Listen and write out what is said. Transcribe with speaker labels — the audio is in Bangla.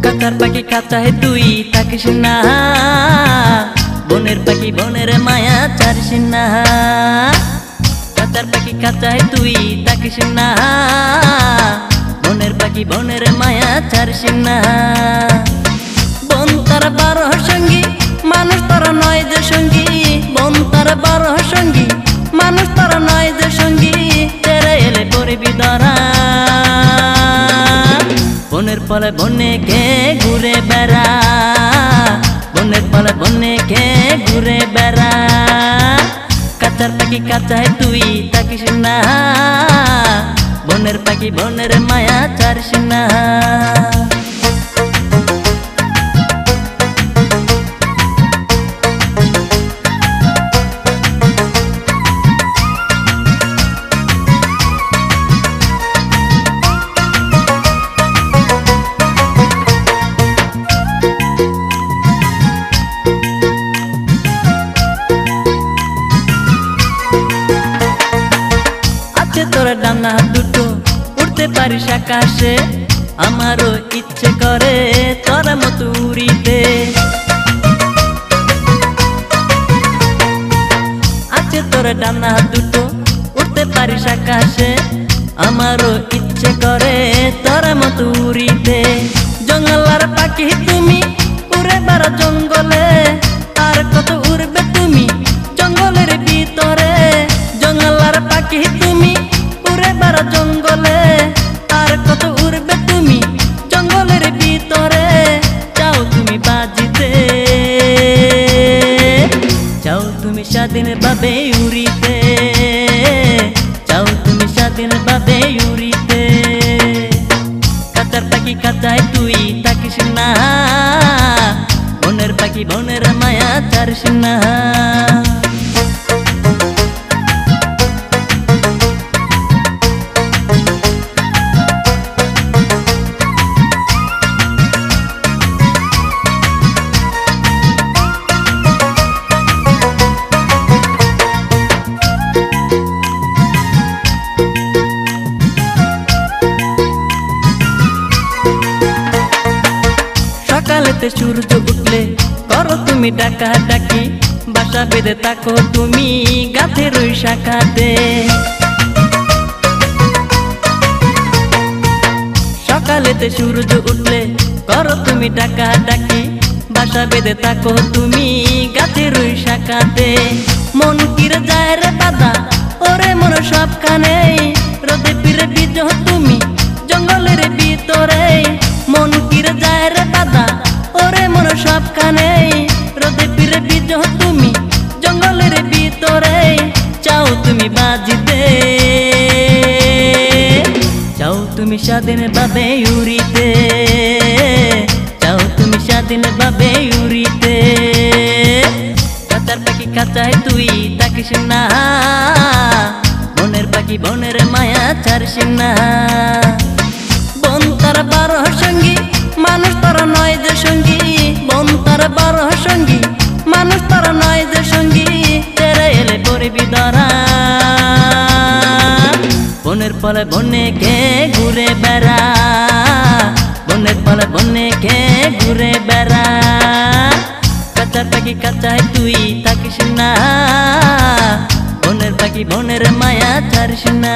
Speaker 1: কাঁচার পাখি কাঁচায় তুই থাকিস না, বনের পাখি বনের মায়া ছাড়িস না। কাঁচার পাখি কাঁচায় তুই থাকিস না, বনের পাখি বনের মায়া ছাড়িস না। বন তার 12 সঙ্গী, মানুষ তারা নয় যে সঙ্গী। বন তার 12 সঙ্গী, মানুষ তারা নয় যে সঙ্গী। তেরে এলে পড়বি ধরা, বনের পলে বনে কে ঘুরে বেড়া, বনের পলে বনে কে ঘুরে বেড়া। কাঁচার পাখি কাঁচায় তুই থাকিস না, বনের পাখি বনের মায়া ছাড়িস না। তোর ডানা দুটো উড়তে পারিস আকাশে, আমারও ইচ্ছে করে তোর মতো উড়িতে। আছে তোর ডানা দুটো উড়তে পারিস আকাশে, আমারও ইচ্ছে করে তোর মতো উড়িতে। জঙ্গলার পাখি তুমি উড়ে বেড়া জঙ্গলে, আর কত উড়বে তুমি জঙ্গলের ভিতরে। জঙ্গলার পাখি তুমি উড়ে বেড়া জঙ্গলে, আর কত উড়বে তুমি জঙ্গলের ভিতরে। চাও তুমি বাজিতে, চাও তুমি স্বাধীন ভাবে উড়িতে, চাও তুমি স্বাধীন ভাবে উড়িতে। কাঁচার পাখি কাঁচায় তুই থাকিস না, বনের পাখি বনের মায়া ছাড়িস না। সকালেতে সূর্য উঠলে করো তুমি ডাকা ডাকি, বাসা বেঁধে থাকো তুমি গাছের ওই শাখাতে। সকালেতে সূর্য উঠলে করো তুমি ডাকা ডাকি, বাসা বেঁধে থাকো তুমি গাছের ওই শাখাতে। মন কিরে যায় রে বাধা, ওরে মন সবখানে, রোদে ফিরে বীজ তুমি জঙ্গলের ভিতরে। মন কিরে যায় রে বাধা, ওরে মন সবখানে, রোদে ফিরে বীজ তুমি জঙ্গলের ভিতরে। চাও তুমি বাজিতে, চাও তুমি স্বাধীন ভাবে উড়িতে, চাও তুমি স্বাধীন ভাবে উড়িতে। কাঁচার পাখি কাঁচায় তুই থাকিস না, বনের পাখি বনের মায়া ছাড়িস না। বন তার 12 সঙ্গী, মানুষ তারা নয় যে সঙ্গী। বন তার 12 সঙ্গী, মানুষ তারা নয় যে সঙ্গী। তেরে এলে পড়বি ধরা, বনের পলে বনে কে ঘুরে বেড়া, বনের পলে বনে কে ঘুরে বেড়া। কাঁচার পাখি কাঁচায় তুই থাকিস না, বনের পাখি বনের মায়া ছাড়িস না।